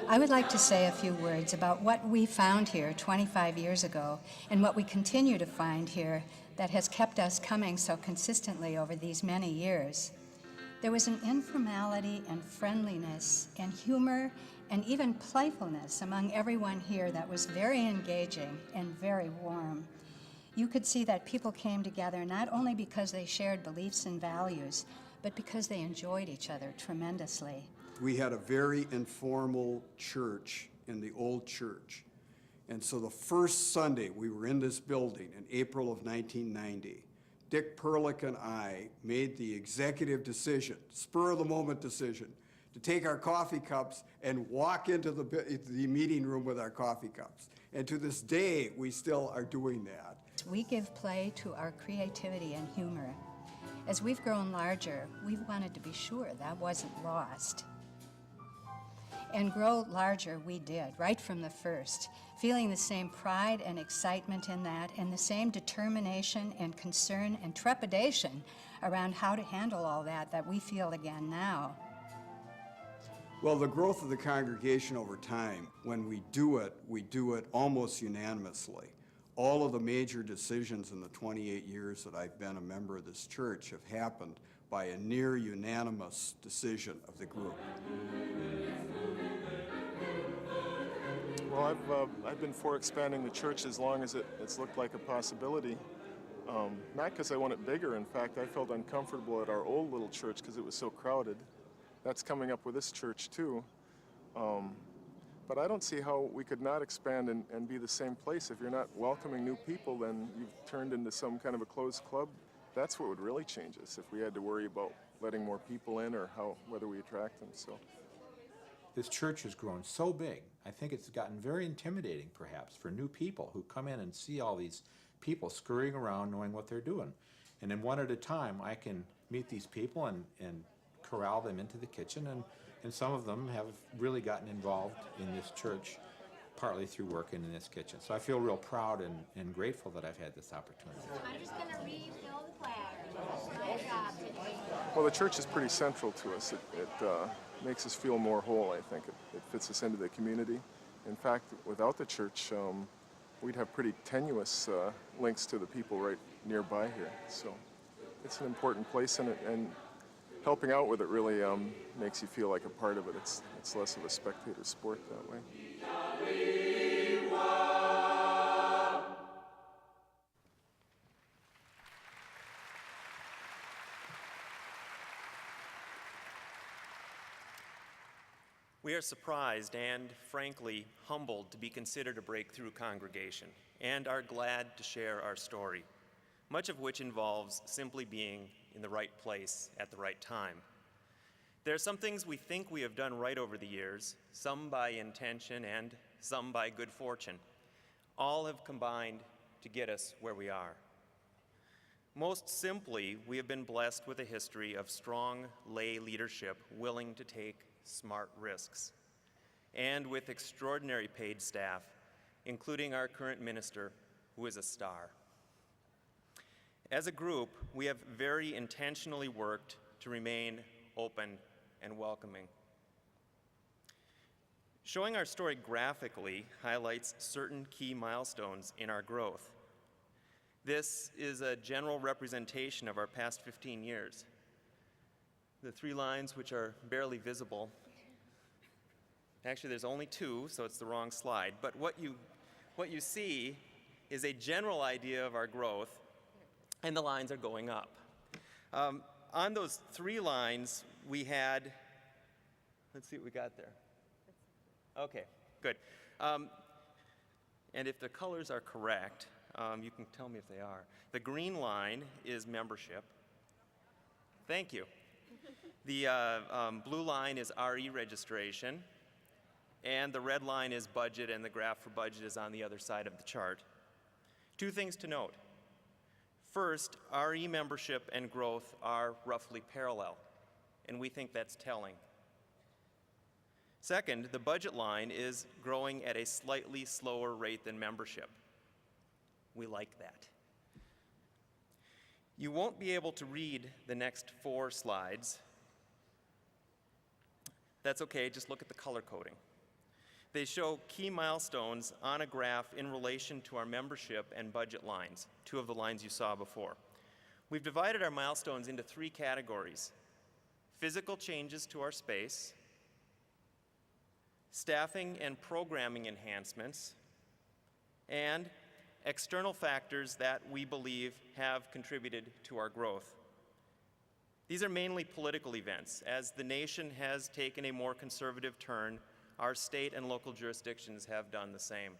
I would like to say a few words about what we found here 25 years ago and what we continue to find here that has kept us coming so consistently over these many years. There was an informality and friendliness and humor and even playfulness among everyone here that was very engaging and very warm. You could see that people came together not only because they shared beliefs and values, but because they enjoyed each other tremendously. We had a very informal church in the old church. And so the first Sunday we were in this building in April of 1990, Dick Perlich and I made the executive decision, spur of the moment decision, to take our coffee cups and walk into the meeting room with our coffee cups. And to this day, we still are doing that. We give play to our creativity and humor. As we've grown larger, we've wanted to be sure that wasn't lost. And grow larger we did, right from the first, feeling the same pride and excitement in that, and the same determination and concern and trepidation around how to handle all that we feel again now. Well, the growth of the congregation over time, when we do it almost unanimously. All of the major decisions in the 28 years that I've been a member of this church have happened by a near unanimous decision of the group. Well, I've been for expanding the church as long as it's looked like a possibility. Not because I want it bigger. In fact, I felt uncomfortable at our old little church because it was so crowded. That's coming up with this church too. But I don't see how we could not expand and be the same place. If you're not welcoming new people, then you've turned into some kind of a closed club. That's what would really change us, if we had to worry about letting more people in or whether we attract them. So, this church has grown so big, I think it's gotten very intimidating, perhaps, for new people who come in and see all these people scurrying around knowing what they're doing. And then one at a time, I can meet these people and corral them into the kitchen, and some of them have really gotten involved in this church, partly through working in this kitchen. So I feel real proud and grateful that I've had this opportunity. I'm just going to refill the platter. That's my job today. Well, the church is pretty central to us. It makes us feel more whole, I think. It fits us into the community. In fact, without the church, we'd have pretty tenuous links to the people right nearby here. So it's an important place, and helping out with it really makes you feel like a part of it. It's less of a spectator sport that way. We are surprised and, frankly, humbled to be considered a breakthrough congregation, and are glad to share our story, much of which involves simply being in the right place at the right time. There are some things we think we have done right over the years, some by intention and some by good fortune. All have combined to get us where we are. Most simply, we have been blessed with a history of strong lay leadership willing to take smart risks, and with extraordinary paid staff, including our current minister, who is a star. As a group, we have very intentionally worked to remain open and welcoming. Showing our story graphically highlights certain key milestones in our growth. This is a general representation of our past 15 years. The three lines which are barely visible, actually there's only two, so it's the wrong slide, but what you see is a general idea of our growth, and the lines are going up. On those three lines, we had, let's see what we got there. Okay, good. And if the colors are correct, you can tell me if they are. The green line is membership. Thank you. The blue line is RE registration, and the red line is budget, and the graph for budget is on the other side of the chart. Two things to note. First, RE membership and growth are roughly parallel, and we think that's telling. Second, the budget line is growing at a slightly slower rate than membership. We like that. You won't be able to read the next 4 slides. That's okay, just look at the color coding. They show key milestones on a graph in relation to our membership and budget lines, two of the lines you saw before. We've divided our milestones into three categories: physical changes to our space, staffing and programming enhancements, and external factors that we believe have contributed to our growth. These are mainly political events. As the nation has taken a more conservative turn, our state and local jurisdictions have done the same.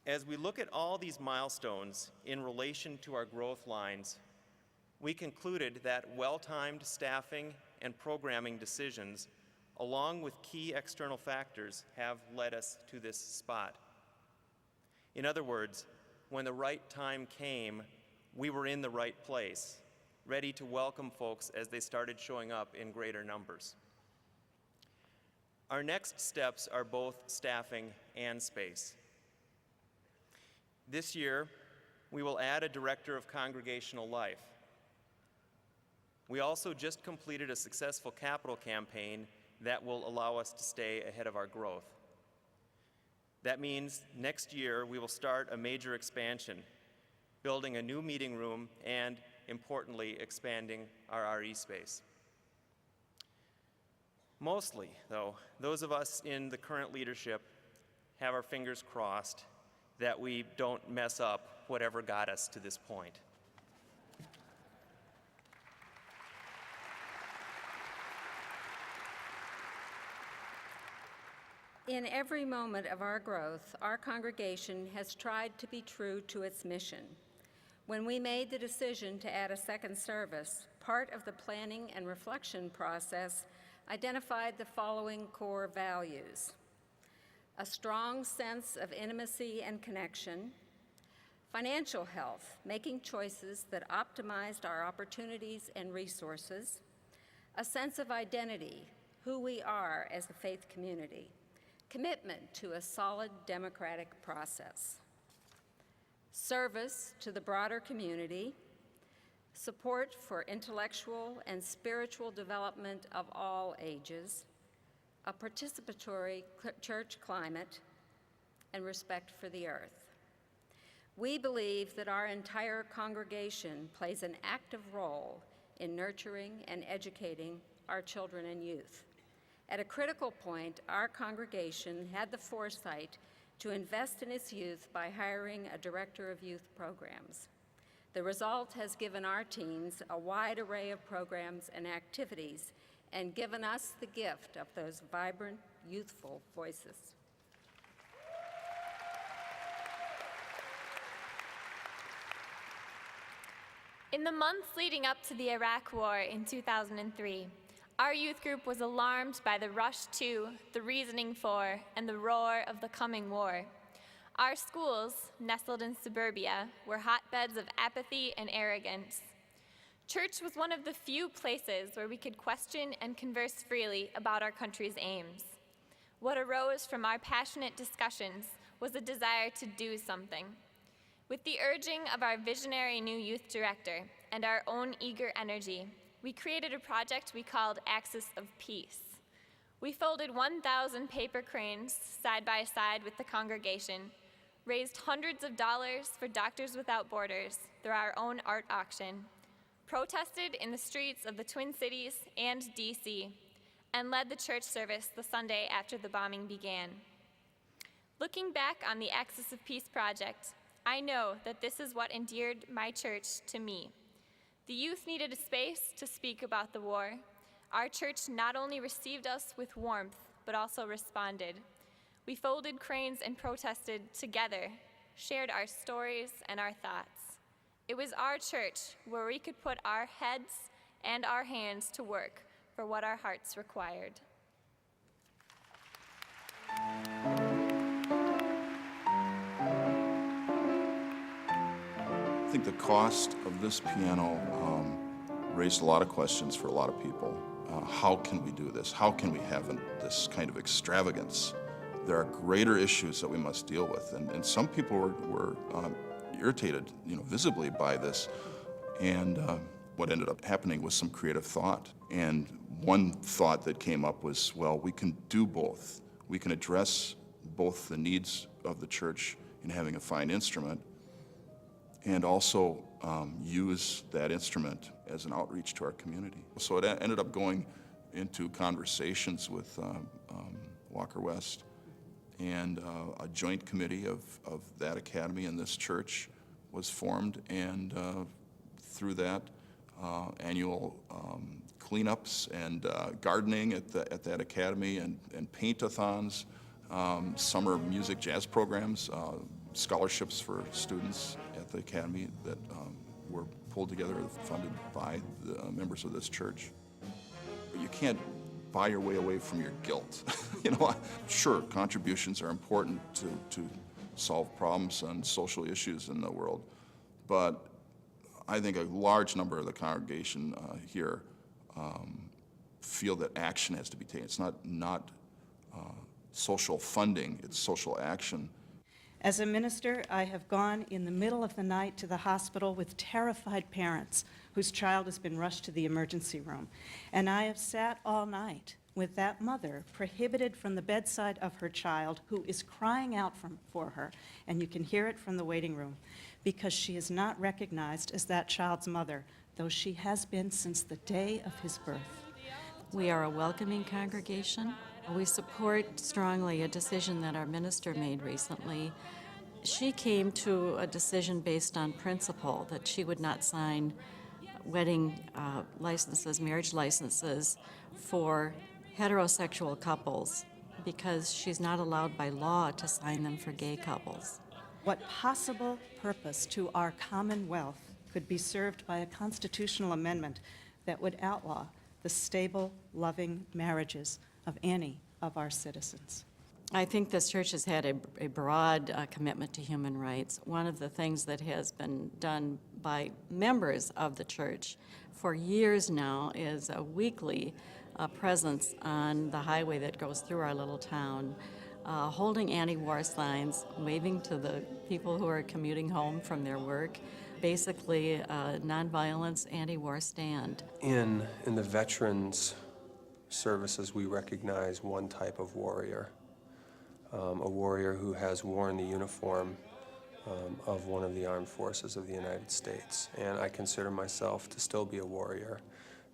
As we look at all these milestones in relation to our growth lines, we concluded that well-timed staffing and programming decisions, along with key external factors, have led us to this spot. In other words, when the right time came, we were in the right place, ready to welcome folks as they started showing up in greater numbers. Our next steps are both staffing and space. This year, we will add a director of congregational life. We also just completed a successful capital campaign that will allow us to stay ahead of our growth. That means next year we will start a major expansion, building a new meeting room and, importantly, expanding our RE space. Mostly, though, those of us in the current leadership have our fingers crossed that we don't mess up whatever got us to this point. In every moment of our growth, our congregation has tried to be true to its mission. When we made the decision to add a second service, part of the planning and reflection process identified the following core values: a strong sense of intimacy and connection, financial health, making choices that optimized our opportunities and resources, a sense of identity, who we are as a faith community, commitment to a solid democratic process, service to the broader community, support for intellectual and spiritual development of all ages, a participatory church climate, and respect for the earth. We believe that our entire congregation plays an active role in nurturing and educating our children and youth. At a critical point, our congregation had the foresight to invest in its youth by hiring a director of youth programs. The result has given our teens a wide array of programs and activities and given us the gift of those vibrant, youthful voices. In the months leading up to the Iraq War in 2003, our youth group was alarmed by the rush to, the reasoning for, and the roar of the coming war. Our schools, nestled in suburbia, were hotbeds of apathy and arrogance. Church was one of the few places where we could question and converse freely about our country's aims. What arose from our passionate discussions was a desire to do something. With the urging of our visionary new youth director and our own eager energy, we created a project we called Axis of Peace. We folded 1,000 paper cranes side by side with the congregation, raised hundreds of dollars for Doctors Without Borders through our own art auction, protested in the streets of the Twin Cities and DC, and led the church service the Sunday after the bombing began. Looking back on the Axis of Peace project, I know that this is what endeared my church to me. The youth needed a space to speak about the war. Our church not only received us with warmth, but also responded. We folded cranes and protested together, shared our stories and our thoughts. It was our church where we could put our heads and our hands to work for what our hearts required. I think the cost of this piano raised a lot of questions for a lot of people. How can we do this? How can we have this kind of extravagance? There are greater issues that we must deal with, and some people were irritated, visibly by this. And what ended up happening was some creative thought. And one thought that came up was, well, we can do both. we can address both the needs of the church in having a fine instrument and also use that instrument as an outreach to our community. So it ended up going into conversations with Walker West, and a joint committee of that academy and this church was formed, and through that, annual cleanups and gardening at that academy, and paint-a-thons, summer music jazz programs, scholarships for students at the academy that were pulled together, funded by the members of this church. You can't buy your way away from your guilt. Sure, contributions are important to solve problems and social issues in the world, but I think a large number of the congregation here feel that action has to be taken. It's not social funding, it's social action. As a minister, I have gone in the middle of the night to the hospital with terrified parents whose child has been rushed to the emergency room. And I have sat all night with that mother prohibited from the bedside of her child who is crying out for her, and you can hear it from the waiting room, because she is not recognized as that child's mother, though she has been since the day of his birth. We are a welcoming congregation. We support strongly a decision that our minister made recently. She came to a decision based on principle that she would not sign wedding licenses, marriage licenses for heterosexual couples because she's not allowed by law to sign them for gay couples. What possible purpose to our commonwealth could be served by a constitutional amendment that would outlaw the stable, loving marriages of any of our citizens? I think this church has had a broad commitment to human rights. One of the things that has been done by members of the church for years now is a weekly presence on the highway that goes through our little town, holding anti-war signs, waving to the people who are commuting home from their work, basically a nonviolence anti-war stand. In the veterans services, we recognize one type of warrior, a warrior who has worn the uniform of one of the armed forces of the United States. And I consider myself to still be a warrior,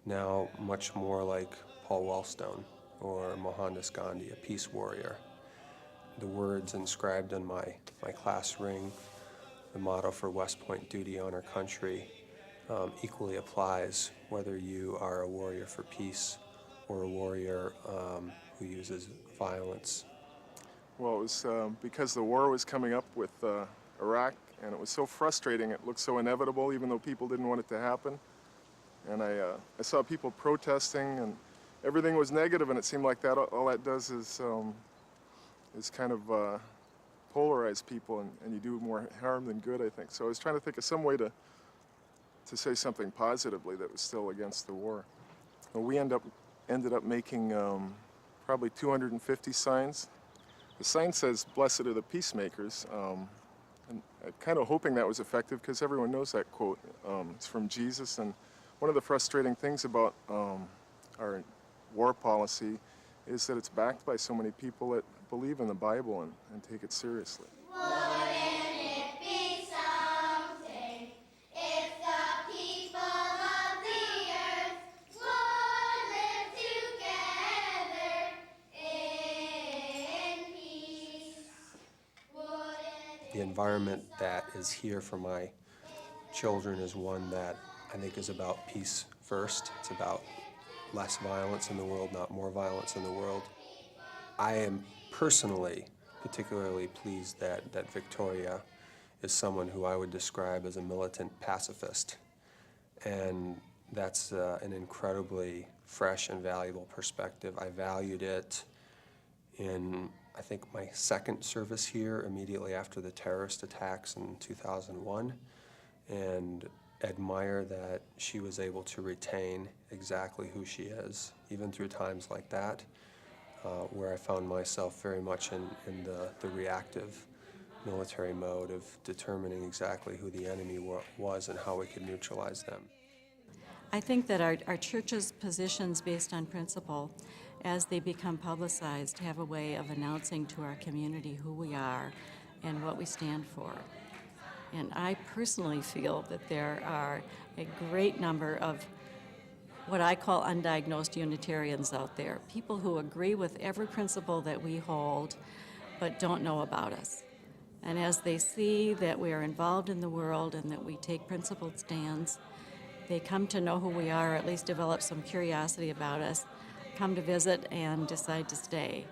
now much more like Paul Wellstone or Mohandas Gandhi, a peace warrior. The words inscribed on my class ring, the motto for West Point, duty, honor, country, equally applies whether you are a warrior for peace or a warrior who uses violence. Well, it was because the war was coming up with Iraq, and it was so frustrating. It looked so inevitable, even though people didn't want it to happen. And I saw people protesting, and everything was negative, and it seemed like that all that does is kind of polarize people, and you do more harm than good, I think. So I was trying to think of some way to say something positively that was still against the war. Well, we ended up making probably 250 signs. The sign says, "Blessed are the peacemakers," and I'm kind of hoping that was effective because everyone knows that quote. It's from Jesus, and one of the frustrating things about our war policy is that it's backed by so many people that believe in the Bible and take it seriously. Wouldn't it be something if the people of the earth would live together in peace? The environment that is here for my children is one that I think is about peace first. It's about less violence in the world, not more violence in the world. I am personally particularly pleased that Victoria is someone who I would describe as a militant pacifist. And that's an incredibly fresh and valuable perspective. I valued it in, I think, my second service here immediately after the terrorist attacks in 2001, and admire that she was able to retain exactly who she is, even through times like that, where I found myself very much in the reactive military mode of determining exactly who the enemy was and how we could neutralize them. I think that our church's positions based on principle as they become publicized, have a way of announcing to our community who we are and what we stand for. And I personally feel that there are a great number of what I call undiagnosed Unitarians out there, people who agree with every principle that we hold but don't know about us. And as they see that we are involved in the world and that we take principled stands, they come to know who we are, or at least develop some curiosity about us, come to visit and decide to stay.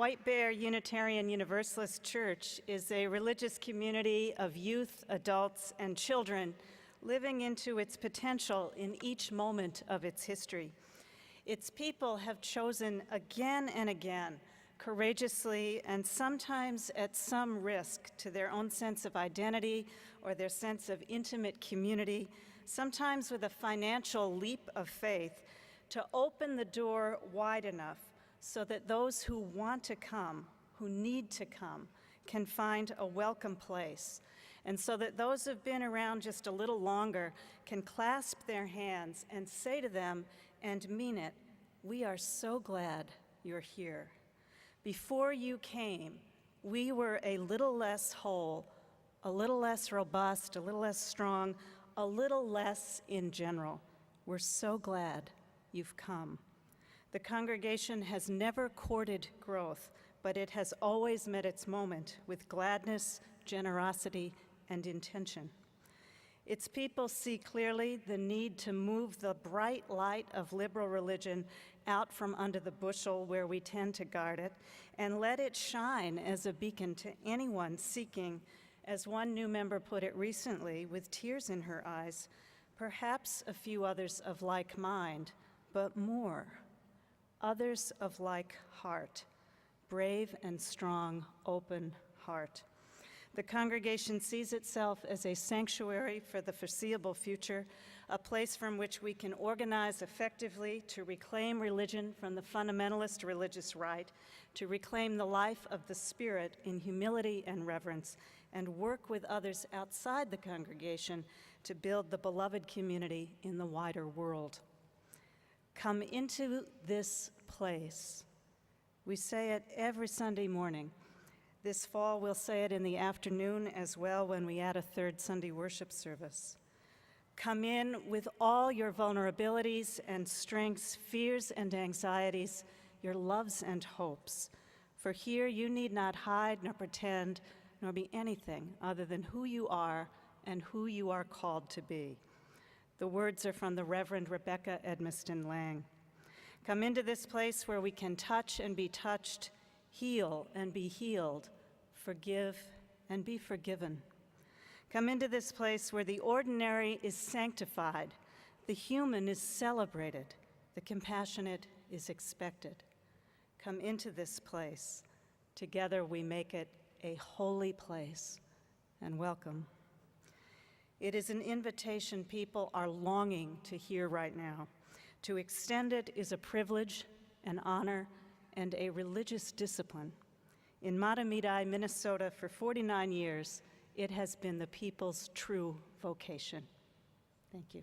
White Bear Unitarian Universalist Church is a religious community of youth, adults, and children living into its potential in each moment of its history. Its people have chosen again and again, courageously and sometimes at some risk to their own sense of identity or their sense of intimate community, sometimes with a financial leap of faith, to open the door wide enough so that those who want to come, who need to come, can find a welcome place. And so that those who've been around just a little longer can clasp their hands and say to them, and mean it, we are so glad you're here. Before you came, we were a little less whole, a little less robust, a little less strong, a little less in general. We're so glad you've come. The congregation has never courted growth, but it has always met its moment with gladness, generosity, and intention. Its people see clearly the need to move the bright light of liberal religion out from under the bushel where we tend to guard it, and let it shine as a beacon to anyone seeking, as one new member put it recently with tears in her eyes, perhaps a few others of like mind, but more. Others of like heart, brave and strong, open heart. The congregation sees itself as a sanctuary for the foreseeable future, a place from which we can organize effectively to reclaim religion from the fundamentalist religious right, to reclaim the life of the Spirit in humility and reverence, and work with others outside the congregation to build the beloved community in the wider world. Come into this place. We say it every Sunday morning. This fall, we'll say it in the afternoon as well when we add a third Sunday worship service. Come in with all your vulnerabilities and strengths, fears and anxieties, your loves and hopes. For here you need not hide nor pretend nor be anything other than who you are and who you are called to be. The words are from the Reverend Rebecca Edmiston Lang. Come into this place where we can touch and be touched, heal and be healed, forgive and be forgiven. Come into this place where the ordinary is sanctified, the human is celebrated, the compassionate is expected. Come into this place. Together we make it a holy place, and welcome. It is an invitation people are longing to hear right now. To extend it is a privilege, an honor, and a religious discipline. In Matamidi, Minnesota, for 49 years, it has been the people's true vocation. Thank you.